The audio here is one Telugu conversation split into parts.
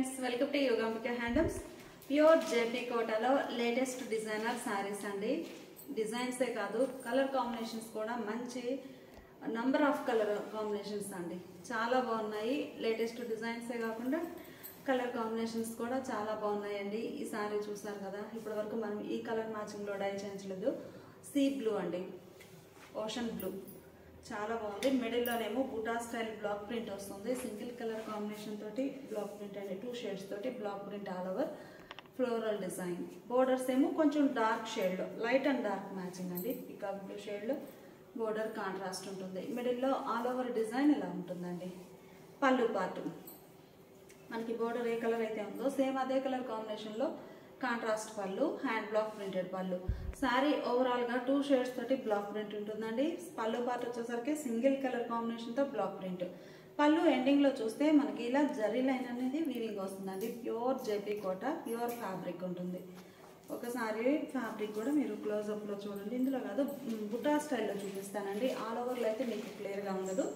Friends welcome to Yogambika handlooms pure JP కోటాలో లేటెస్ట్ డిజైనర్ శారీస్ అండి. డిజైన్సే కాదు కలర్ కాంబినేషన్స్ కూడా మంచి నంబర్ ఆఫ్ కలర్ కాంబినేషన్స్ అండి. చాలా బాగున్నాయి. లేటెస్ట్ డిజైన్సే కాకుండా కలర్ కాంబినేషన్స్ కూడా చాలా బాగున్నాయండి. ఈ శారీ చూసారు కదా, ఇప్పటి వరకు మనం ఈ కలర్ మ్యాచింగ్లో డై చేయించలేదు. సీ బ్లూ అండి, ఓషన్ బ్లూ చాలా బాగుంది. మిడిల్లోనేమో బూటా స్టైల్ బ్లాక్ ప్రింట్ వస్తుంది. సింగిల్ కలర్ కాంబినేషన్ తోటి బ్లాక్ ప్రింట్ అండి, 2 షేడ్స్ తోటి block print all over floral design. Borders ఏమో కొంచెం డార్క్ షేడ్లో, లైట్ అండ్ డార్క్ మ్యాచింగ్ అండి. పికాక్ బ్లూ షేడ్లో బోర్డర్ కాంట్రాస్ట్ ఉంటుంది. మిడిల్లో ఆల్ ఓవర్ డిజైన్ ఇలా ఉంటుందండి. పళ్ళు పార్ట్ మనకి బోర్డర్ ఏ కలర్ అయితే ఉందో సేమ్ అదే కలర్ కాంబినేషన్లో contrast pallu, hand block printed పళ్ళు. శారీ ఓవరాల్గా 2 షేడ్స్ తోటి బ్లాక్ ప్రింట్ ఉంటుందండి. పళ్ళు పార్ట్ వచ్చేసరికి సింగిల్ కలర్ కాంబినేషన్తో బ్లాక్ ప్రింట్. పళ్ళు ఎండింగ్లో చూస్తే మనకి ఇలా జరీ లైన్ అనేది వీవింగ్ వస్తుందండి. ప్యూర్ జేపీ కోట, ప్యూర్ ఫ్యాబ్రిక్ ఉంటుంది. ఒకసారి ఫ్యాబ్రిక్ కూడా మీరు క్లోజప్లో చూడండి. ఇందులో కాదు బుటా స్టైల్లో చూపిస్తానండి. ఆల్ ఓవర్లో అయితే మీకు క్లియర్గా ఉండదు.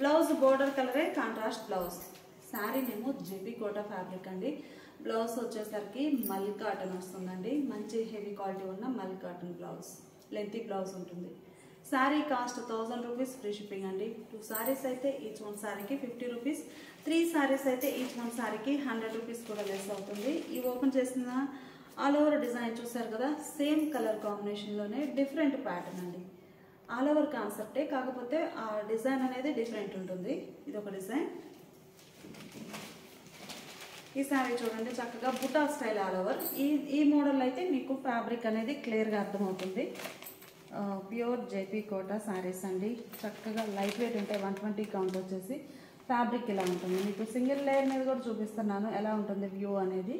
బ్లౌజ్ బోర్డర్ కలరే కాంట్రాస్ట్ బ్లౌజ్. శారీనేమో జేపీ కోట ఫ్యాబ్రిక్ అండి. బ్లౌజ్ వచ్చేసరికి మల్ కాటన్ వస్తుందండి. మంచి హెవీ క్వాలిటీ ఉన్న మల్ కాటన్ బ్లౌజ్, లెంతీ బ్లౌజ్ ఉంటుంది. Sari cost 1000 rupees, free shipping అండి. 2 శారీస్ అయితే ఈచ్ వన్ శారీకి 50 రూపీస్, 3 శారీస్ అయితే ఈచ్ వన్ శారీకి 100 రూపీస్ కూడా లెస్ అవుతుంది. ఈ ఓపెన్ చేసిన ఆల్ ఓవర్ డిజైన్ చూసారు కదా, సేమ్ కలర్ కాంబినేషన్లోనే డిఫరెంట్ ప్యాటర్న్ అండి. ఆల్ ఓవర్ కాన్సెప్టే, కాకపోతే ఆ డిజైన్ అనేది డిఫరెంట్ ఉంటుంది. ఇది ఒక డిజైన్. ఈ శారీ చూడండి, చక్కగా బుటా స్టైల్ ఆల్ ఓవర్. ఈ మోడల్ అయితే మీకు ఫ్యాబ్రిక్ అనేది క్లియర్గా అర్థమవుతుంది. ప్యూర్ జేపీ కోట శారీస్ అండి. చక్కగా లైట్ వెయిట్ ఉంటాయి. 120 కౌంట్ వచ్చేసి. ఫ్యాబ్రిక్ ఇలా ఉంటుంది. మీకు సింగిల్ లేయర్ మీద కూడా చూపిస్తున్నాను ఎలా ఉంటుంది వ్యూ అనేది.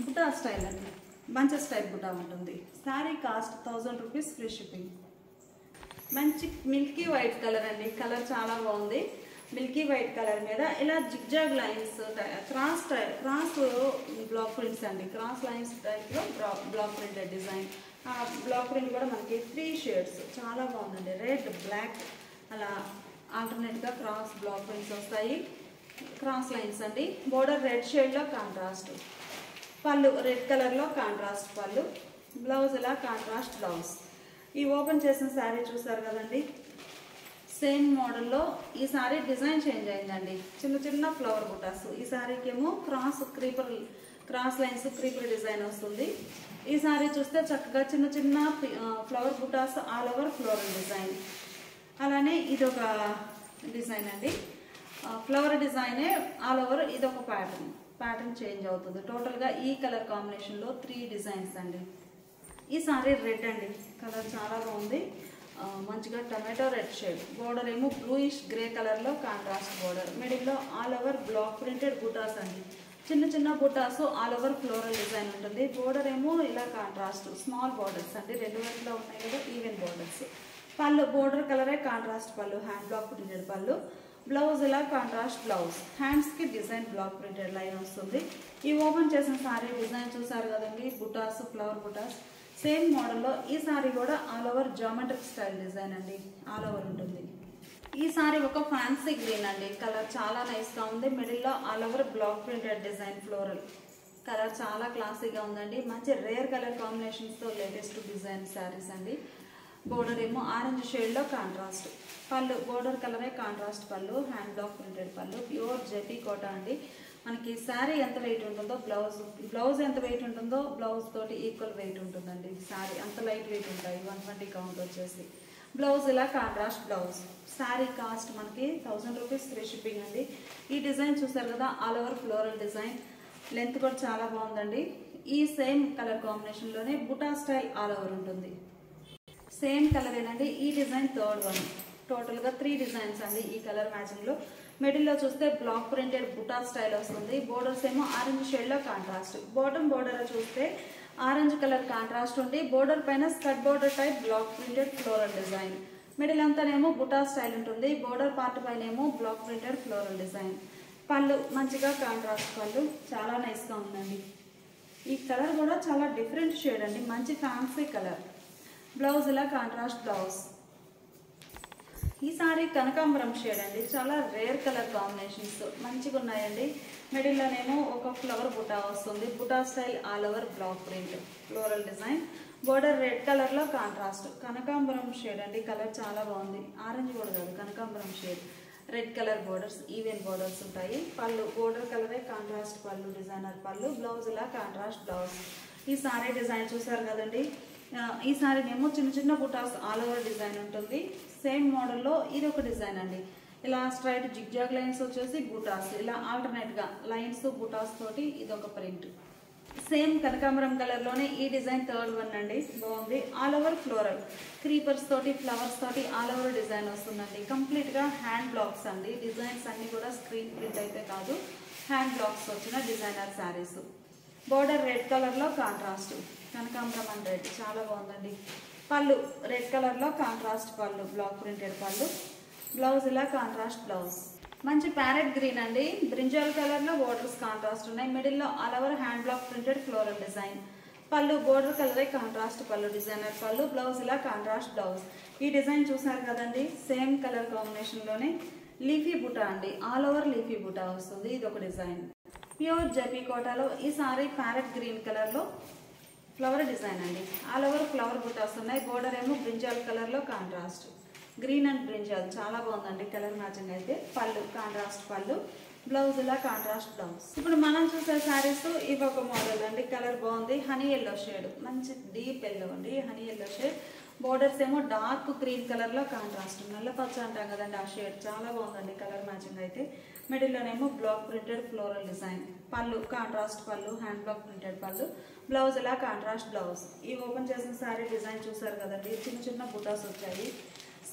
బుటా స్టైల్ అండి, బంచెస్ టైప్ బుటా ఉంటుంది. Sari cost 1000 rupees, free shipping. మంచి మిల్కీ వైట్ కలర్ అండి. కలర్ చాలా బాగుంది. మిల్కీ వైట్ కలర్ మీద ఇలా zigzag lines, cross black prints అండి. క్రాస్ లైన్స్ టైప్లో బ్లాక్ ప్రింటెడ్ డిజైన్. ఆ బ్లాక్ ప్రింట్ కూడా మనకి 3 షేడ్స్ చాలా బాగుందండి. రెడ్, బ్లాక్ అలా ఆల్టర్నేట్గా క్రాస్ బ్లాక్ ప్రింట్స్ వస్తాయి. క్రాస్ లైన్స్ అండి. బోర్డర్ రెడ్ షేడ్లో కాంట్రాస్ట్ పళ్ళు, రెడ్ కలర్లో కాంట్రాస్ట్ పళ్ళు. బ్లౌజ్ ఇలా కాంట్రాస్ట్ బ్లౌజ్. ఈ ఓపెన్ చేసిన శారీ చూసారు కదండి, సేమ్ మోడల్లో ఈ శారీ డిజైన్ చేంజ్ అయిందండి. చిన్న చిన్న ఫ్లవర్ బుటాస్. ఈ శారీకి ఏమో క్రాస్ లైన్స్ క్రీపర్ డిజైన్ వస్తుంది. ఈ శారీ చూస్తే చక్కగా చిన్న చిన్న ఫ్లవర్ బుటాస్ ఆల్ ఓవర్ ఫ్లోరల్ డిజైన్. అలానే ఇదొక డిజైన్ అండి. ఫ్లవర్ డిజైనే ఆల్ ఓవర్. ఇదొక ప్యాటర్న్ చేంజ్ అవుతుంది. టోటల్గా ఈ కలర్ కాంబినేషన్లో 3 డిజైన్స్ అండి. ఈ శారీ రెడ్ అండి. కలర్ చాలా బాగుంది. మంచిగా టమాటో రెడ్ షేడ్. బోర్డర్ ఏమో బ్లూయిష్ గ్రే కలర్లో కాంట్రాస్ట్ బోర్డర్. మిడిల్లో ఆల్ ఓవర్ బ్లాక్ ప్రింటెడ్ బుటాస్ అండి. చిన్న చిన్న బుటాస్ ఆల్ ఓవర్ ఫ్లోరల్ డిజైన్ ఉంటుంది. బోర్డర్ ఏమో ఇలా కాంట్రాస్ట్ స్మాల్ బోర్డర్స్ అండి. 2 వైపులో ఉన్నాయి కదా, ఈవెన్ బోర్డర్స్. పళ్ళు బోర్డర్ కలరే contrast pallu, hand block printed pallu. Blouse ఇలా కాంట్రాస్ట్ బ్లౌజ్. హ్యాండ్స్కి డిజైన్ బ్లాక్ ప్రింటెడ్ లైన్ వస్తుంది. ఈ ఓపెన్ చేసిన శారీ డిజైన్ చూసారు కదండి, బుటాస్, ఫ్లవర్ బుటాస్. సేమ్ మోడల్లో ఈ శారీ కూడా all over geometric style design అండి. ఆల్ ఓవర్ ఉంటుంది. ఈ శారీ ఒక ఫ్యాన్సీ గ్రీన్ అండి. కలర్ చాలా నైస్గా ఉంది. మిడిల్లో all over block printed design floral. Colour చాలా క్లాసీగా ఉందండి. మంచి రేర్ కలర్ కాంబినేషన్స్తో లేటెస్ట్ డిజైన్ శారీస్ అండి. బోర్డర్ ఏమో ఆరెంజ్ షేడ్లో కాంట్రాస్ట్ పళ్ళు. బోర్డర్ కలరే contrast pallu, hand block printed పళ్ళు. ప్యూర్ జెపీ కోట అండి. మనకి శారీ ఎంత వెయిట్ ఉంటుందో బ్లౌజ్ ఎంత వెయిట్ ఉంటుందో బ్లౌజ్ తోటి ఈక్వల్ వెయిట్ ఉంటుందండి. శారీ అంత లైట్ వెయిట్ ఉంటాయి. 120 కౌంట్ వచ్చేసి. బ్లౌజ్ ఇలా కాంట్రాస్ట్ బ్లౌజ్. శారీ కాస్ట్ మనకి 1000 రూపీస్, ఫ్రీ షిప్పింగ్ అండి. ఈ డిజైన్ చూసారు కదా, all over floral design. Length కూడా చాలా బాగుందండి. ఈ సేమ్ కలర్ కాంబినేషన్లోనే బుటా స్టైల్ ఆల్ ఓవర్ ఉంటుంది. సేమ్ కలర్ ఏనండి. ఈ డిజైన్ థర్డ్ వన్. టోటల్గా 3 డిజైన్స్ అండి ఈ కలర్ మ్యాచింగ్లో. మిడిల్లో చూస్తే బ్లాక్ ప్రింటెడ్ బుటా స్టైల్ వస్తుంది. బోర్డర్స్ ఏమో ఆరెంజ్ షేడ్లో కాంట్రాస్ట్. బాటమ్ బోర్డర్ చూస్తే ఆరెంజ్ కలర్ కాంట్రాస్ట్ ఉండి బోర్డర్ పైన skirt border type block printed floral design. Middle అంతానేమో బుటా స్టైల్ ఉంటుంది. బోర్డర్ పార్ట్ పైన ఏమో బ్లాక్ ప్రింటెడ్ ఫ్లోరల్ డిజైన్. పళ్ళు మంచిగా కాంట్రాస్ట్ పళ్ళు. చాలా నైస్గా ఉందండి. ఈ కలర్ కూడా చాలా డిఫరెంట్ షేడ్ అండి. మంచి ఫ్యాన్సీ కలర్. బ్లౌజ్ ఇలా కాంట్రాస్ట్ బ్లౌజ్. ఈ సారీ కనకాంబరం షేడ్ అండి, చాలా రేర్ కలర్ కాంబినేషన్స్ మంచిగా ఉన్నాయండి. మిడిల్లోనేమో ఒక ఫ్లవర్ బుటా వస్తుంది, buta style all over block print floral design. Border red colour లో కాంట్రాస్ట్ కనకాంబరం షేడ్ అండి, కలర్ చాలా బాగుంది. ఆరెంజ్ కూడా కాదు, కనకాంబరం shade, red colour borders, even borders ఉంటాయి. పళ్ళు బోర్డర్ కలరే contrast pallu, designer pallu, blouse ఇలా కాంట్రాస్ట్ బ్లౌజ్. ఈ సారీ డిజైన్ చూసారు కదండి. ఈ సారీనేమో చిన్న చిన్న బుటాస్ ఆల్ ఓవర్ డిజైన్ ఉంటుంది. సేమ్ మోడల్లో ఇది ఒక డిజైన్ అండి. ఇలా స్ట్రైట్ జిగ్జాగ్ లైన్స్ వచ్చేసి బుటాస్, ఇలా ఆల్టర్నేట్ గా లైన్స్ బుటాస్ తోటి ఇది ఒక ప్రింట్. సేమ్ కనకాంబరం కలర్ లోనే ఈ డిజైన్ థర్డ్ వన్ అండి, బాగుంది. ఆల్ ఓవర్ ఫ్లోరల్ క్రీపర్స్ తోటి ఫ్లవర్స్ తోటి ఆల్ ఓవర్ డిజైన్ వస్తుందండి. కంప్లీట్ గా హ్యాండ్ బ్లాక్స్ అండి. డిజైన్స్ అన్ని కూడా స్క్రీన్ ప్రింట్ అయితే కాదు, హ్యాండ్ బ్లాక్స్ వచ్చిన designer saris. Border red colour లో కాంట్రాస్ట్ కనకాంబరం అండ్ రెడ్, చాలా బాగుందండి. పళ్ళు రెడ్ కలర్ లో contrast pallu, block printed pallu, blouse ఇలా కాంట్రాస్ట్ బ్లౌజ్. మంచి ప్యారెట్ గ్రీన్ అండి, బ్రింజాల్ కలర్ లో బోర్డర్స్ కాంట్రాస్ట్ ఉన్నాయి. మిడిల్ లో all over hand block printed floral design. Pallu border కలరే contrast pallu, designer pallu, blouse ఇలా కాంట్రాస్ట్ బ్లౌజ్. ఈ డిజైన్ చూసారు కదండి, సేమ్ కలర్ కాంబినేషన్ లోనే లీఫీ బుటా అండి, ఆల్ ఓవర్ లీఫీ బుటా వస్తుంది. ఇది ఒక డిజైన్. ప్యూర్ జపీ కోటాలో ఈ సారీ ప్యారెట్ గ్రీన్ కలర్ లో ఫ్లవర్ డిజైన్ అండి, ఆల్ ఓవర్ ఫ్లవర్ బుటాస్ ఉన్నాయి. బోర్డర్ ఏమో బ్రింజాల్ కలర్ లో కాంట్రాస్ట్ గ్రీన్ అండ్ బ్రింజాల్, చాలా బాగుందండి కలర్ మ్యాచింగ్ అయితే. పళ్ళు కాంట్రాస్ట్ పళ్ళు, బ్లౌజ్ ఇలా కాంట్రాస్ట్ బ్లౌజ్. ఇప్పుడు మనం చూసే శారీస్ ఇవి ఒక మోడల్ అండి, కలర్ బాగుంది. హనీ ఎల్లో షేడ్, మంచి డీప్ ఎల్లో అండి, హనీ ఎల్లో షేడ్. బోర్డర్స్ ఏమో డార్క్ క్రీమ్ కలర్ లో కాంట్రాస్ట్, నల్ల పచ్చ అంటాం కదండి ఆ షేడ్, చాలా బాగుందండి కలర్ మ్యాచింగ్ అయితే. మిడిల్లోనేమో black printed floral design. Pallu contrast pallu, hand block printed pallu, blouse ఇలా కాంట్రాస్ట్ బ్లౌజ్. ఈ ఓపెన్ చేసిన శారీ డిజైన్ చూసారు కదండి, చిన్న చిన్న బుటాస్ వచ్చాయి.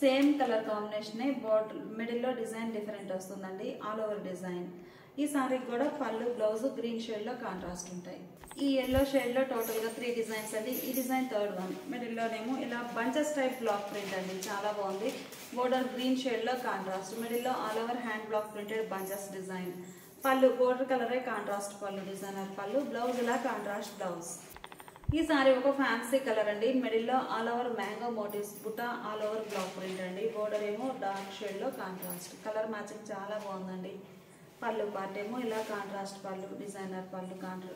సేమ్ కలర్ కాంబినేషన్, బోర్డర్ మిడిల్లో డిజైన్ డిఫరెంట్ వస్తుందండి, ఆల్ ఓవర్ డిజైన్. ఈ సారీకి కూడా పళ్ళు బ్లౌజ్ గ్రీన్ షేడ్ లో కాంట్రాస్ట్ ఉంటాయి. ఈ ఎల్లో షేడ్ లో టోటల్ గా 3 డిజైన్స్ అండి. ఈ డిజైన్ థర్డ్ వన్. మిడిల్లోనేమో ఇలా బంచెస్ టైప్ బ్లాక్ ప్రింట్ అండి, చాలా బాగుంది. బోర్డర్ గ్రీన్ షేడ్ లో కాంట్రాస్ట్, మిడిల్లో all over hand block printed bunches design. Pallu border కలరే contrast pallu, designer pallu, blouse ఇలా కాంట్రాస్ట్ బ్లౌజ్. ఈ సారీ ఒక ఫ్యాన్సీ కలర్ అండి, మిడిల్లో all over mango motifs buta, all over block print అండి. బోర్డర్ ఏమో డార్క్ షేడ్ లో కాంట్రాస్ట్, కలర్ మ్యాచింగ్ చాలా బాగుందండి. పళ్ళు పార్ట్ ఏమో ఇలా కాంట్రాస్ట్ పళ్ళు, డిజైనర్ పళ్ళు,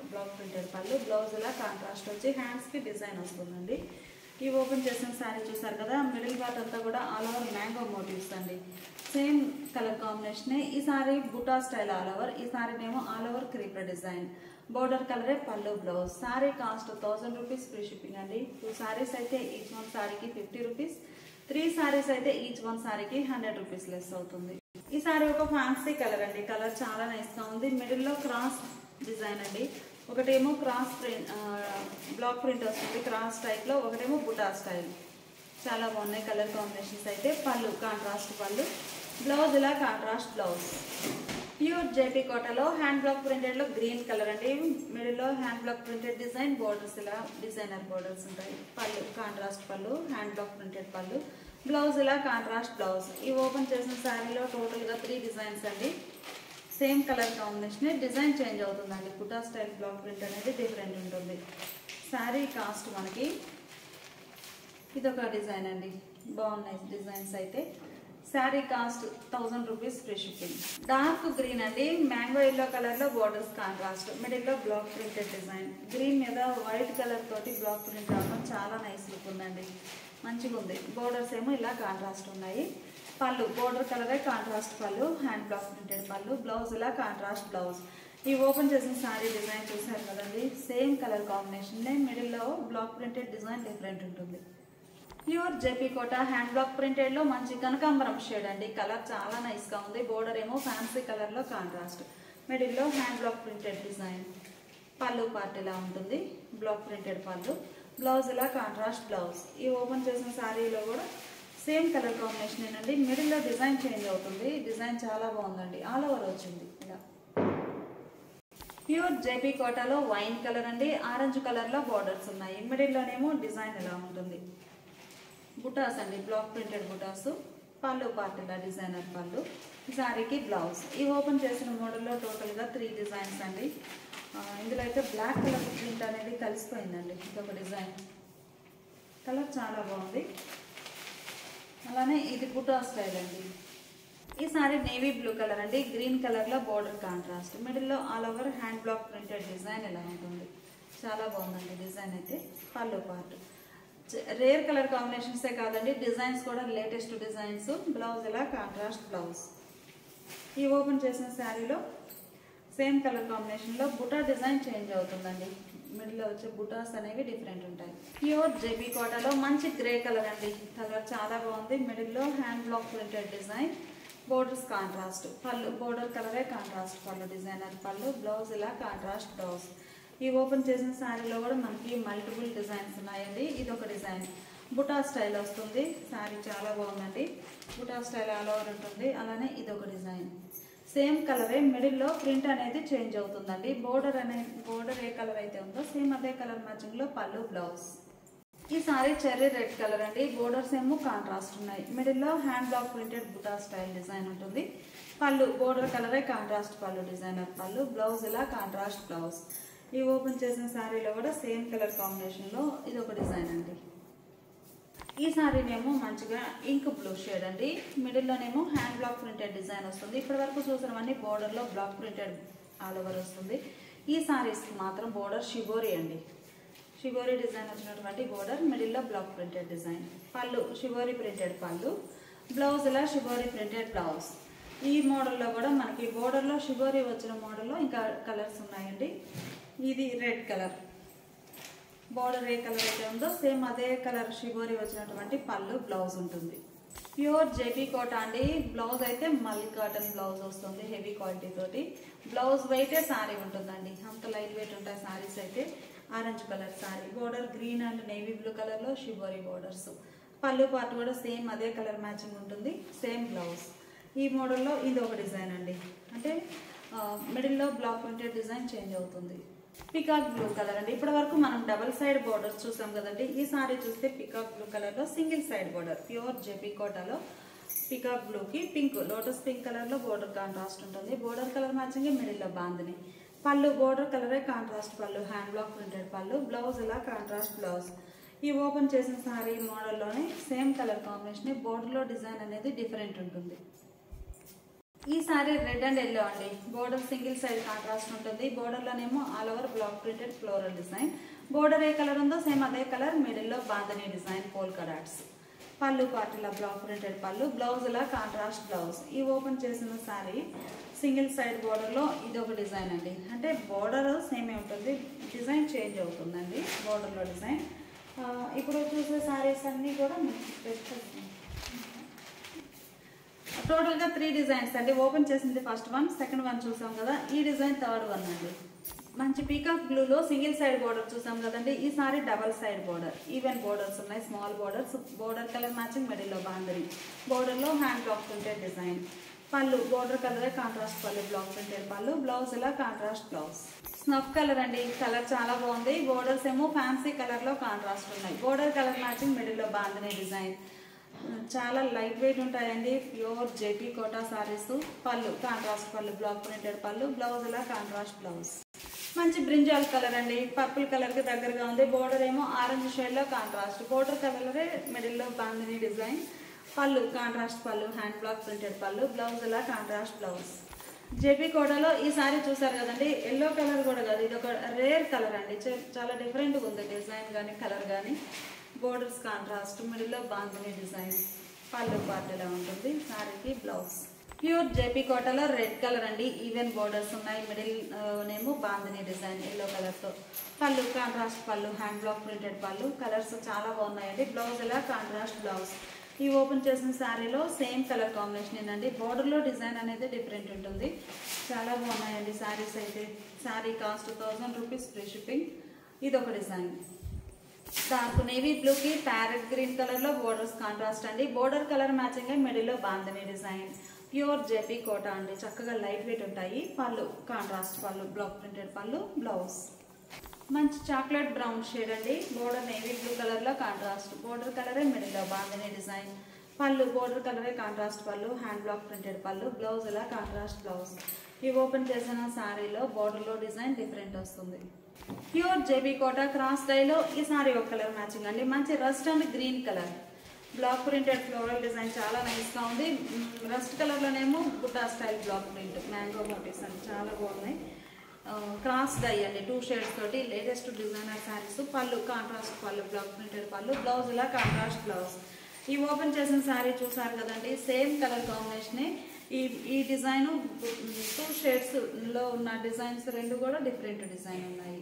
బ్లాక్ ప్రింటెడ్ పళ్ళు, బ్లౌజ్ ఇలా కాంట్రాస్ట్ వచ్చి హ్యాండ్స్ కి డిజైన్ వస్తుందండి. ఈ ఓపెన్ చేసిన శారీ చూసారు కదా, మిడిల్ పార్ట్ అంతా కూడా ఆల్ ఓవర్ మ్యాంగో మోటివ్స్ అండి, సేమ్ కలర్ కాంబినేషన్. ఈ sari buta style all over, ఈ సారీనేమో all over creeper design. Border కలరే pallu blouse. Sari cost 1000 rupees free shipping అండి. 2 సారీస్ అయితే ఈచ్ వన్ సారీకి 50 రూపీస్, 3 సారీస్ అయితే ఈచ్ వన్ సారీకి 100 రూపీస్ లెస్ అవుతుంది. ఈ సారీ ఒక ఫ్యాన్సీ కలర్ అండి, కలర్ చాలా నైస్ గా ఉంది. మిడిల్ లో క్రాస్ డిజైన్ అండి, ఒకటేమో క్రాస్ ప్రింట్ బ్లాక్ ప్రింట్ వస్తుంది క్రాస్ టైప్ లో, ఒకటేమో బుటా స్టైల్, చాలా బాగున్నాయి కలర్ కాంబినేషన్స్ అయితే. పళ్ళు కాంట్రాస్ట్ పళ్ళు, బ్లౌజ్ ఇలా కాంట్రాస్ట్ బ్లౌజ్. ప్యూర్ జేపీ కోటాలో హ్యాండ్ బ్లాక్ ప్రింటెడ్ లో గ్రీన్ కలర్ అండి, మిడిల్ లో hand block printed design, borders ఇలా డిజైనర్ బోర్డర్స్ ఉంటాయి. పళ్ళు contrast pallu, hand block printed pallu, blouse ఇలా కాంట్రాస్ట్ బ్లౌజ్. ఈ ఓపెన్ చేసిన శారీలో టోటల్ గా 3 డిజైన్స్ అండి, same colour combination, design change అవుతుందండి. బుటా స్టైల్ బ్లాక్ ప్రింట్ అనేది డిఫరెంట్ ఉంటుంది. శారీ కాస్ట్ మనకి ఇదొక డిజైన్ అండి, బాగున్నాయి డిజైన్స్ అయితే. Sari cost 1000 rupees free shipping. Dark green అండి, మ్యాంగో ఎల్లో కలర్ లో బోర్డర్స్ కాంట్రాస్ట్, మిడిల్ లో బ్లాక్ ప్రింటెడ్ డిజైన్. గ్రీన్ మీద వైట్ కలర్ తోటి బ్లాక్ ప్రింట్ రావడం చాలా నైస్ లుక్ ఉందండి, మంచిగా ఉంది. బోర్డర్స్ ఏమో ఇలా కాంట్రాస్ట్ ఉన్నాయి. పళ్ళు బోర్డర్ కలరే contrast pallu, hand block printed pallu, blouse ఇలా కాంట్రాస్ట్ బ్లౌజ్. ఈ ఓపెన్ చేసిన శారీ డిజైన్ చూసారు కదండి, సేమ్ కలర్ కాంబినేషన్, మిడిల్ లో బ్లాక్ ప్రింటెడ్ డిజైన్ డిఫరెంట్ ఉంటుంది. Pure JP Kota hand block printed లో మంచి కనకాంబరం షేడ్ అండి, కలర్ చాలా నైస్ గా ఉంది. బోర్డర్ ఏమో ఫ్యాన్సీ కలర్ లో కాంట్రాస్ట్, మిడిల్ లో హ్యాండ్ బ్లాక్ ప్రింటెడ్ డిజైన్. పళ్ళు పార్ట్ ఇలా ఉంటుంది, బ్లాక్ ప్రింటెడ్ పళ్ళు, బ్లౌజ్ ఇలా కాంట్రాస్ట్ బ్లౌజ్. ఈ ఓపెన్ చేసిన శారీలో కూడా సేమ్ కలర్ కాంబినేషన్ అండి, మిడిల్ లో డిజైన్ చేంజ్ అవుతుంది. డిజైన్ చాలా బాగుందండి, ఆల్ ఓవర్ వచ్చింది ఇలా. ప్యూర్ జేపీ కోటాలో వైన్ కలర్ అండి, ఆరెంజ్ కలర్ లో బోర్డర్స్ ఉన్నాయి. మిడిల్ లోనేమో డిజైన్ ఇలా ఉంటుంది. బుటాస్ అండి, బ్లాక్ ప్రింటెడ్ బుటాస్. పళ్ళు పార్ట్ ఇలా డిజైనర్ పళ్ళు, ఈ సారీకి బ్లౌజ్. ఈ ఓపెన్ చేసిన మోడల్లో టోటల్గా 3 డిజైన్స్ అండి. ఇందులో అయితే బ్లాక్ కలర్ ప్రింట్ అనేది కలిసిపోయిందండి. ఇదొక డిజైన్, కలర్ చాలా బాగుంది. అలానే ఇది బుటా స్టైల్ అండి. ఈ సారీ నేవీ బ్లూ కలర్ అండి, గ్రీన్ కలర్లో బోర్డర్ కాంట్రాస్ట్, మిడిల్లో all over hand block printed design ఇలా ఉంటుంది. చాలా బాగుందండి డిజైన్ అయితే. పళ్ళు పార్ట్ రేర్ కలర్ కాంబినేషన్సే కాదండి, డిజైన్స్ కూడా లేటెస్ట్ డిజైన్స్. బ్లౌజ్ ఇలా కాంట్రాస్ట్ బ్లౌజ్. ఈ ఓపెన్ చేసిన శారీలో సేమ్ కలర్ కాంబినేషన్లో బుటా డిజైన్ చేంజ్ అవుతుందండి. మిడిల్లో వచ్చే బుటాస్ అనేవి డిఫరెంట్ ఉంటాయి. ప్యూర్ జెబీ కోటాలో మంచి గ్రే కలర్ అండి, కలర్ చాలా బాగుంది. మిడిల్లో hand block printed design, borders contrast, పళ్ళు బోర్డర్ కలరే contrast pallu, designer pallu, blouse ఇలా కాంట్రాస్ట్ బ్లౌజ్. ఈ ఓపెన్ చేసిన శారీలో కూడా మనకి మల్టిపుల్ డిజైన్స్ ఉన్నాయండి. ఇది ఒక డిజైన్ బుటా స్టైల్ వస్తుంది. శారీ చాలా బాగుందండి, బుటా స్టైల్ ఆల్ ఓవర్ ఉంటుంది. అలానే ఇది ఒక డిజైన్ సేమ్ కలరే, మిడిల్లో ప్రింట్ అనేది చేంజ్ అవుతుందండి. బోర్డర్ ఏ కలర్ అయితే ఉందో సేమ్ అదే కలర్ మ్యాచింగ్ లో పళ్ళు బ్లౌజ్. ఈ సారీ చెర్రీ రెడ్ కలర్ అండి, బోర్డర్స్ ఏమో కాంట్రాస్ట్ ఉన్నాయి. మిడిల్లో hand block printed buta style design ఉంటుంది. పళ్ళు బోర్డర్ కలరే contrast pallu, designer pallu, blouse ఇలా కాంట్రాస్ట్ బ్లౌజ్. ఈ ఓపెన్ చేసిన శారీలో కూడా సేమ్ కలర్ కాంబినేషన్ లో ఇది ఒక డిజైన్ అండి. ఈ సారీనేమో మంచిగా ఇంక్ బ్లూ షేడ్ అండి, మిడిల్లోనేమో హ్యాండ్ బ్లాక్ ప్రింటెడ్ డిజైన్ వస్తుంది. ఇప్పటి వరకు చూసినవన్నీ బోర్డర్లో బ్లాక్ ప్రింటెడ్ ఆల్ ఓవర్ వస్తుంది. ఈ సారీస్కి మాత్రం బోర్డర్ షిబోరి అండి, షిబోరి డిజైన్ వచ్చినటువంటి బోర్డర్, మిడిల్లో బ్లాక్ ప్రింటెడ్ డిజైన్, పళ్ళు షిబోరి ప్రింటెడ్ పళ్ళు, బ్లౌజ్ ఇలా షిబోరి ప్రింటెడ్ బ్లౌజ్. ఈ మోడల్లో కూడా మనకి బోర్డర్లో షిబోరి వచ్చిన మోడల్లో ఇంకా కలర్స్ ఉన్నాయండి. ఇది రెడ్ కలర్, బోర్డర్ ఏ కలర్ అయితే ఉందో సేమ్ అదే కలర్ షిబోరి వచ్చినటువంటి పళ్ళు బ్లౌజ్ ఉంటుంది. ప్యూర్ జెబీ కోటా అండి, బ్లౌజ్ అయితే మల్లి కాటన్ బ్లౌజ్ వస్తుంది హెవీ క్వాలిటీ తోటి. బ్లౌజ్ వెయిటే సారీ ఉంటుందండి, అంత లైట్ వెయిట్ ఉంటాయి సారీస్ అయితే. Orange colour sorry, border green and navy blue కలర్లో షిబోరి బోర్డర్స్, పళ్ళు పార్ట్ కూడా సేమ్ అదే కలర్ మ్యాచింగ్ ఉంటుంది, సేమ్ బ్లౌజ్. ఈ మోడల్లో ఇది ఒక డిజైన్ అండి, అంటే మిడిల్లో బ్లాక్ ప్రింటెడ్ డిజైన్ చేంజ్ అవుతుంది. పికాక్ బ్లూ కలర్ అండి, ఇప్పటి వరకు మనం డబల్ సైడ్ బోర్డర్స్ చూసాం కదండి. ఈ సారీ చూస్తే పికాక్ బ్లూ కలర్ లో సింగిల్ సైడ్ బోర్డర్, ప్యూర్ జెబీ కోటాలో పికాక్ బ్లూ కి పింక్, లోటస్ పింక్ కలర్ లో బోర్డర్ కాంట్రాస్ట్ ఉంటుంది. బోర్డర్ కలర్ మ్యాచింగ్ మిడిల్లో బాందిని, పళ్ళు బోర్డర్ కలరే contrast pallu, hand block printed pallu, blouse ఇలా కాంట్రాస్ట్ బ్లౌజ్. ఈ ఓపెన్ చేసిన సారీ మోడల్లోనే సేమ్ కలర్ కాంబినేషన్, బోర్డర్లో డిజైన్ అనేది డిఫరెంట్ ఉంటుంది. ఈ సారీ రెడ్ అండ్ ఎల్లో అండి, బోర్డర్ సింగిల్ సైడ్ కాంట్రాస్ట్ ఉంటుంది. బోర్డర్లోనేమో all over block printed floral design, border ఏ కలర్ ఉందో సేమ్ అదే కలర్, మిడిల్లో bandhani design polka dots, pallu పార్టీలా బ్లాక్ ప్రింటెడ్ పళ్ళు, బ్లౌజ్ ఇలా కాంట్రాస్ట్ బ్లౌజ్. ఈ ఓపెన్ చేసిన సారీ సింగిల్ సైడ్ బోర్డర్లో ఇది ఒక డిజైన్ అండి, అంటే బోర్డర్ సేమే ఉంటుంది, డిజైన్ చేంజ్ అవుతుందండి బోర్డర్లో డిజైన్. ఇప్పుడు చూసే సారీస్ అన్నీ కూడా టోటల్గా 3 డిజైన్స్ అండి. ఓపెన్ చేసింది ఫస్ట్ వన్, సెకండ్ వన్ చూసాం కదా, ఈ డిజైన్ థర్డ్ వన్ అండి. మంచి పీకాక్ బ్లూలో సింగిల్ సైడ్ బోర్డర్ చూసాం కదండి. ఈ sari double side border, even borders ఉన్నాయి, small borders, border colour matching మిడిల్లో బాందరీ, బోర్డర్లో hand block printed design, pallu border కలరే contrast pallu, block printed pallu, blouse ఇలా కాంట్రాస్ట్ బ్లౌజ్. స్నఫ్ కలర్ అండి, కలర్ చాలా బాగుంది. బోర్డర్స్ ఏమో ఫ్యాన్సీ కలర్లో కాంట్రాస్ట్ ఉన్నాయి, బోర్డర్ కలర్ మ్యాచింగ్ మిడిల్లో బాందనీ డిజైన్, చాలా లైట్ వెయిట్ ఉంటాయండి. Pure JB Kota saris. Pallu contrast pallu, block printed pallu, blouse ఇలా కాంట్రాస్ట్ బ్లౌజ్. మంచి బ్రింజాల్ కలర్ అండి, పర్పుల్ కలర్ కి దగ్గరగా ఉంది. బోర్డర్ ఏమో ఆరెంజ్ షేడ్ లో కాంట్రాస్ట్, బోర్డర్ కలరే మిడిల్లో bandhani design, pallu contrast pallu, hand block printed pallu, blouse ఇలా కాంట్రాస్ట్ బ్లౌజ్. జెబీ కోటాలో ఈ సారీ చూసారు కదండి, ఎల్లో కలర్ కూడా కాదు, ఇది ఒక రేర్ కలర్ అండి, చాలా డిఫరెంట్గా ఉంది డిజైన్ కానీ కలర్ కానీ. బోర్డర్స్ కాంట్రాస్ట్, మిడిల్లో బాందినీ డిజైన్, పళ్ళు పార్ట్ ఇలా ఉంటుంది. సారీకి బ్లౌజ్. ప్యూర్ జెబీ కోటాలో రెడ్ కలర్ అండి, ఈవెన్ బోర్డర్స్ ఉన్నాయి, మిడిల్ నేమో బాందినీ డిజైన్ ఎల్లో కలర్తో, పళ్ళు contrast pallu, hand block printed పళ్ళు, కలర్స్ చాలా బాగున్నాయండి. బ్లౌజ్ ఇలా కాంట్రాస్ట్ బ్లౌజ్. ఈ ఓపెన్ చేసిన శారీలో సేమ్ కలర్ కాంబినేషన్ ఏంటండి, బోర్డర్లో డిజైన్ అనేది డిఫరెంట్ ఉంటుంది. చాలా బాగున్నాయండి శారీస్ అయితే. Sari cost 1000 rupees free shipping. ఇది ఒక డిజైన్. డార్క్ నేవీ బ్లూకి ప్యారెట్ గ్రీన్ కలర్లో బోర్డర్స్ కాంట్రాస్ట్ అండి, బోర్డర్ కలర్ మ్యాచింగ్ మిడిల్లో bandhani design. Pure JB quota అండి, చక్కగా లైట్ వెయిట్ ఉంటాయి. పళ్ళు contrast pallu, block printed pallu, blouse. మంచి చాక్లెట్ బ్రౌన్ షేడ్ అండి, బోర్డర్ నేవీ బ్లూ కలర్లో కాంట్రాస్ట్, బోర్డర్ కలరే మిడిల్లో బాందినీ డిజైన్, పళ్ళు బోర్డర్ కలరే contrast pallu, hand block printed pallu, blouse ఇలా కాంట్రాస్ట్ బ్లౌజ్. ఈ ఓపెన్ చేసిన శారీలో బోర్డర్లో డిజైన్ డిఫరెంట్ వస్తుంది. ప్యూర్ జెబీ కోటా క్రాస్ డైలో ఈ సారీ ఒక కలర్ మ్యాచింగ్ అండి, మంచి rust and green colour, block printed floral design చాలా నైస్గా ఉంది. రస్ట్ కలర్లోనేమో buta style block print mango motifs అండి, చాలా బాగున్నాయి. క్రాస్ డై అండి, 2 షేడ్స్ తోటి లేటెస్ట్ డిజైనర్ శారీస్. పళ్ళు contrast pallu, block printed pallu, blouse ఇలా కాంట్రాస్ట్ బ్లౌజ్. ఈ ఓపెన్ చేసిన శారీ చూసారు కదండి, సేమ్ కలర్ కాంబినేషనే. ఈ డిజైన్ 2 షేడ్స్లో ఉన్న డిజైన్స్ 2 కూడా డిఫరెంట్ డిజైన్ ఉన్నాయి.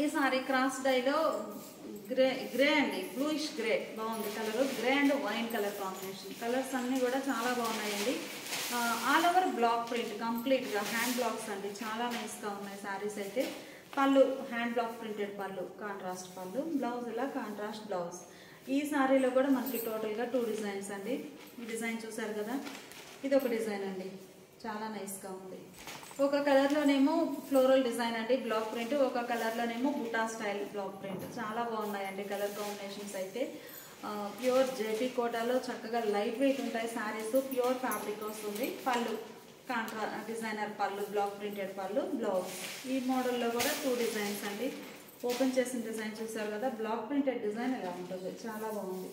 ఈ సారీ క్రాస్ డైలో గ్రే అండి, బ్లూయిష్ గ్రే బాగుంది colour. Grey and wine colour combination. Colours అన్నీ కూడా చాలా బాగున్నాయండి. ఆల్ ఓవర్ బ్లాక్ ప్రింట్ కంప్లీట్గా హ్యాండ్ బ్లాక్స్ అండి, చాలా నైస్గా ఉన్నాయి శారీస్ అయితే. Pallu hand block printed pallu, contrast pallu, blouse ఇలా కాంట్రాస్ట్ బ్లౌజ్. ఈ శారీలో కూడా మనకి టోటల్గా 2 డిజైన్స్ అండి. ఈ డిజైన్ చూసారు కదా, ఇది ఒక డిజైన్ అండి, చాలా నైస్గా ఉంది. ఒక కలర్లోనేమో ఫ్లోరల్ డిజైన్ అండి బ్లాక్ ప్రింట్, ఒక కలర్లోనేమో బుటా స్టైల్ బ్లాక్ ప్రింట్. చాలా బాగున్నాయండి కలర్ కాంబినేషన్స్ అయితే. ప్యూర్ జేపీ కోటాలో చక్కగా లైట్ వెయిట్ ఉంటాయి శారీస్. ప్యూర్ ఫ్యాబ్రిక్ వస్తుంది. పళ్ళు డిజైనర్ పళ్ళు, బ్లాక్ ప్రింటెడ్ పళ్ళు, బ్లౌజ్. ఈ మోడల్లో కూడా 2 డిజైన్స్ అండి. ఓపెన్ చేసిన డిజైన్ చూసారు కదా, బ్లాక్ ప్రింటెడ్ డిజైన్ ఎలా ఉంటుంది, చాలా బాగుంది.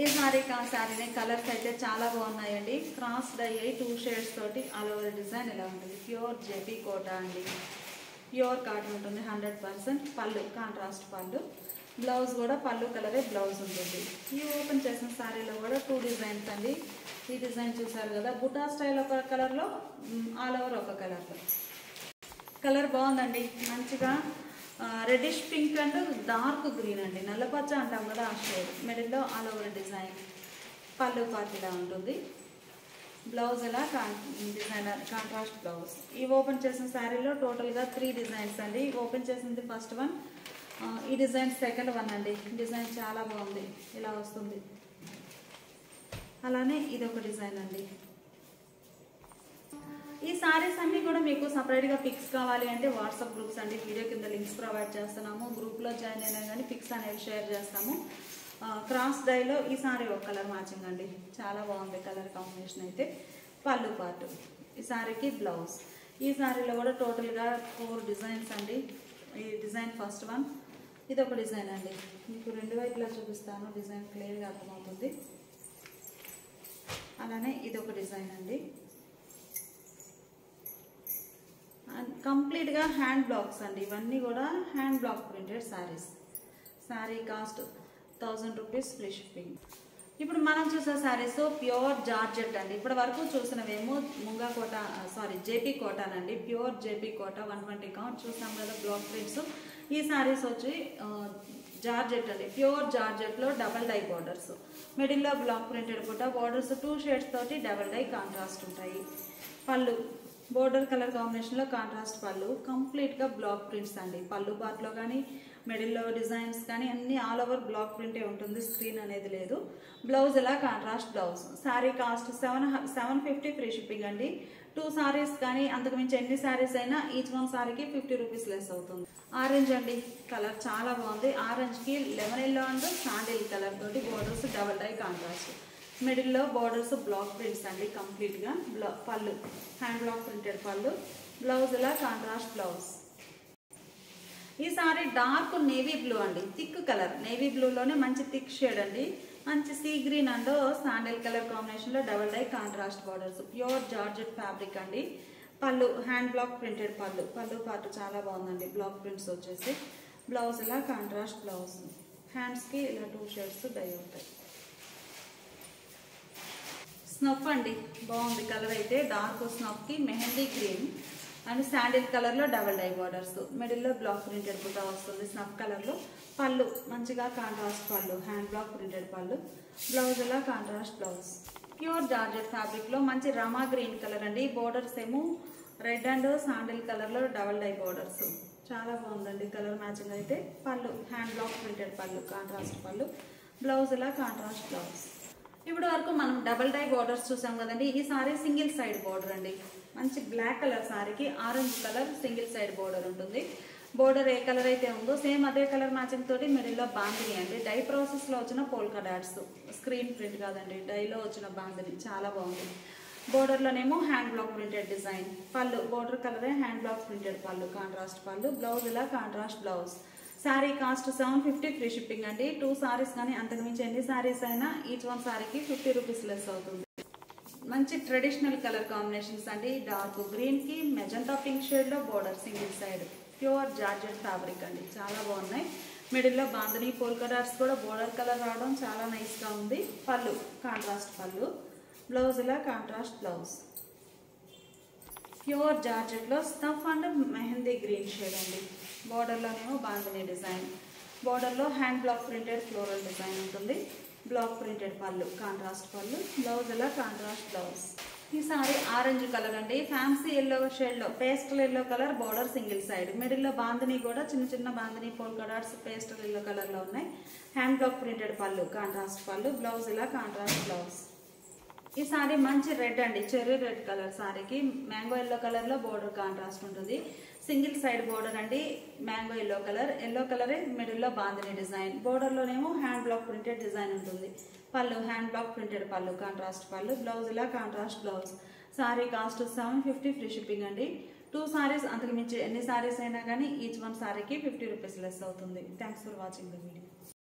ఈ శారీనే కలర్స్ అయితే చాలా బాగున్నాయండి. క్రాస్ డై 2 షేడ్స్ తోటి ఆల్ ఓవర్ డిజైన్ ఎలా ఉంటుంది. ప్యూర్ జేపీ కోటా అండి, ప్యూర్ కాటన్ ఉంటుంది 100%. పళ్ళు కాంట్రాస్ట్ పళ్ళు, బ్లౌజ్ కూడా పళ్ళు కలరే బ్లౌజ్ ఉంటుంది. ఈ ఓపెన్ చేసిన శారీలో కూడా 2 డిజైన్స్ అండి. ఈ డిజైన్ చూసారు కదా, బుటా స్టైల్ ఒక కలర్లో, ఆల్ ఓవర్ ఒక కలర్లో. కలర్ బాగుందండి, మంచిగా reddish pink and dark green అండి, నల్లపచ్చ అంటాం కదా ఆ షేడ్. మిడిల్లో ఆల్ ఓవర్ డిజైన్. పళ్ళు పార్ట్ ఇలా ఉంటుంది. బ్లౌజ్ ఇలా డిజైనర్ కాంట్రాస్ట్ బ్లౌజ్. ఈ ఓపెన్ చేసిన శారీలో టోటల్గా 3 డిజైన్స్ అండి. ఓపెన్ చేసింది ఫస్ట్ వన్, ఈ డిజైన్ సెకండ్ వన్ అండి. డిజైన్ చాలా బాగుంది, ఇలా వస్తుంది. అలానే ఇది ఒక డిజైన్ అండి. ఈ సారీస్ అన్నీ కూడా మీకు సపరేట్గా పిక్స్ కావాలి అంటే వాట్సాప్ గ్రూప్స్ అండి, వీడియో కింద లింక్స్ ప్రొవైడ్ చేస్తున్నాము. గ్రూప్లో జాయిన్ అయినా కానీ పిక్స్ అనేవి షేర్ చేస్తాము. క్రాస్ డైలో ఈ సారీ ఒక కలర్ మ్యాచింగ్ అండి, చాలా బాగుంది కలర్ కాంబినేషన్ అయితే. పళ్ళు పార్ట్, ఈ సారీకి బ్లౌజ్. ఈ సారీలో కూడా టోటల్గా 4 డిజైన్స్ అండి. ఈ డిజైన్ ఫస్ట్ వన్, ఇది ఒక డిజైన్ అండి. మీకు 2 వైపులా చూపిస్తాను, డిజైన్ క్లియర్గా అర్థమవుతుంది. అలానే ఇది ఒక డిజైన్ అండి. కంప్లీట్గా హ్యాండ్ బ్లాక్స్ అండి, ఇవన్నీ కూడా hand block printed saris. Sari cost 1000 rupees free shipping. ఇప్పుడు మనం చూసే శారీస్ ప్యూర్ జార్జెట్ అండి. ఇప్పటి వరకు చూసినవేమో ముంగా కోట, జేపీ కోటానండి. ప్యూర్ జేపీ కోట 120 కౌంట్ చూసాం కదా బ్లాక్ ప్రింట్స్. ఈ శారీస్ వచ్చి జార్జెట్ అండి, ప్యూర్ జార్జెట్లో డబల్ డై బార్డర్స్. మిడిల్లో బ్లాక్ ప్రింటెడ్ కూడా బార్డర్స్ 2 షేడ్స్ తోటి డబల్ డై కాంట్రాస్ట్ ఉంటాయి. పళ్ళు బోర్డర్ కలర్ కాంబినేషన్లో కాంట్రాస్ట్ పళ్ళు, కంప్లీట్గా బ్లాక్ ప్రింట్స్ అండి. పళ్ళు పార్ట్లో కానీ మిడిల్లో డిజైన్స్ కానీ అన్ని ఆల్ ఓవర్ బ్లాక్ ప్రింటే ఉంటుంది, స్క్రీన్ అనేది లేదు. బ్లౌజ్ ఇలా contrast blouse. Sari cost 750 free shipping అండి. 2 సారీస్ కానీ అంతకుమించి ఎన్ని సారీస్ అయినా ఈచ్ 1 సారీకి 50 రూపీస్ లెస్ అవుతుంది. ఆరెంజ్ అండి, కలర్ చాలా బాగుంది. ఆరెంజ్కి lemon yellow and sandal colour తోటి బోర్డర్స్ డబల్ డై కాంట్రాస్ట్. మిడిల్లో బార్డర్స్ బ్లాక్ ప్రింట్స్ అండి కంప్లీట్గా. Pallu hand block printed pallu, blouse ఇలా కాంట్రాస్ట్ బ్లౌజ్. ఈ సారీ డార్క్ నేవీ బ్లూ అండి, థిక్ కలర్. నేవీ బ్లూలోనే మంచి థిక్ షేడ్ అండి. మంచి sea green and sandal colour కాంబినేషన్లో double dye contrast borders. Pure georgette fabric అండి. పళ్ళు హ్యాండ్ బ్లాక్ ప్రింటెడ్ పళ్ళు, పళ్ళు పార్ట్ చాలా బాగుందండి, బ్లాక్ ప్రింట్స్ వచ్చేసి. బ్లౌజ్ ఇలా కాంట్రాస్ట్ బ్లౌజ్. హ్యాండ్స్కి ఇలా 2 షేడ్స్ డై ఉంటాయి. స్నఫ్ అండి, బాగుంది కలర్ అయితే. డార్క్ స్నఫ్కి మెహందీ గ్రీన్ అండ్ శాండిల్ కలర్లో డబల్ డై బార్డర్స్. మిడిల్లో బ్లాక్ ప్రింటెడ్ బుట్ట వస్తుంది స్నఫ్ కలర్లో. పళ్ళు మంచిగా contrast pallu, hand block printed pallu, blouse ఇలా కాంట్రాస్ట్ బ్లౌజ్. ప్యూర్ జార్జెట్ ఫ్యాబ్రిక్లో మంచి రమా గ్రీన్ కలర్ అండి. బోర్డర్స్ ఏమో రెడ్ అండ్ శాండిల్ కలర్లో డబల్ డై బార్డర్స్. చాలా బాగుందండి కలర్ మ్యాచింగ్ అయితే. Pallu hand block printed pallu, contrast pallu, blouse ఇలా కాంట్రాస్ట్ బ్లౌజ్. ఇప్పటి వరకు మనం డబల్ డై బార్డర్స్ చూసాం కదండి. ఈ సారీ సింగిల్ సైడ్ బార్డర్ అండి. మంచి బ్లాక్ కలర్ సారీకి orange colour single side border ఉంటుంది. బోర్డర్ ఏ కలర్ అయితే ఉందో సేమ్ అదే కలర్ మ్యాచింగ్ తోటి మిడిల్లో బాందిని అండి. డై ప్రాసెస్లో వచ్చిన పోల్కా డాట్స్, స్క్రీన్ ప్రింట్ కాదండి, డైలో వచ్చిన బాందిని చాలా బాగుంది. బోర్డర్లోనేమో hand block printed design. Pallu border కలరే hand block printed pallu, contrast pallu, blouse ఇలా contrast blouse. Sari cost 750 free shipping అండి. 2 సారీస్ కానీ అంతకుమించి ఎన్ని సారీస్ అయినా ఈచ్ వన్ సారీకి 50 రూపీస్ లెస్ అవుతుంది. మంచి ట్రెడిషనల్ కలర్ కాంబినేషన్స్ అండి. డార్క్ గ్రీన్ కి మెజంతా పింక్ షేడ్ లో border single side pure georgette fabric అండి, చాలా బాగున్నాయి. మిడిల్ లో బాందని పోల్కా డాట్స్ కూడా బోర్డర్ కలర్ రావడం చాలా నైస్ గా ఉంది. పళ్ళు కాంట్రాస్ట్ పళ్ళు, బ్లౌజ్ ఇలా కాంట్రాస్ట్ బ్లౌజ్. ప్యూర్ జార్జెట్ లో stuff and mehndi green shade అండి. బోర్డర్ లోనేమో బాందని డిజైన్, బోర్డర్ లో hand block printed floral design ఉంటుంది. Black printed pallu contrast pallu, blouse ఇలా కాంట్రాస్ట్ బ్లౌజ్. ఈ సారీ ఆరెంజ్ కలర్ అండి, ఫ్యాన్సీ ఎల్లో షేడ్ లో pastel yellow colour border single side. Middle లో బాందని కూడా చిన్న చిన్న bandhani polka dots pastel yellow colour లో ఉన్నాయి. Hand block printed pallu contrast pallu, blouse ఇలా కాంట్రాస్ట్ బ్లౌజ్. ఈ సారీ మంచి రెడ్ అండి, చెర్రీ రెడ్ కలర్. సారీకి మ్యాంగో ఎల్లో కలర్ లో బోర్డర్ కాంట్రాస్ట్ ఉంటుంది. సింగిల్ సైడ్ బోర్డర్ అండి, మ్యాంగో ఎల్లో కలరే మిడిల్ లో బాందని డిజైన్. బోర్డర్ లోనేమో హ్యాండ్ బ్లాక్ ప్రింటెడ్ డిజైన్ ఉంటుంది. Pallu hand block printed pallu contrast pallu, blouse ఇలా contrast blouse. Sari cost 750 free shipping అండి. 2 సారీస్ అంతకు మించి ఎన్ని సారీస్ అయినా కానీ ఈచ్ వన్ సారీకి 50 రూపీస్ లెస్ అవుతుంది. Thanks for watching the video.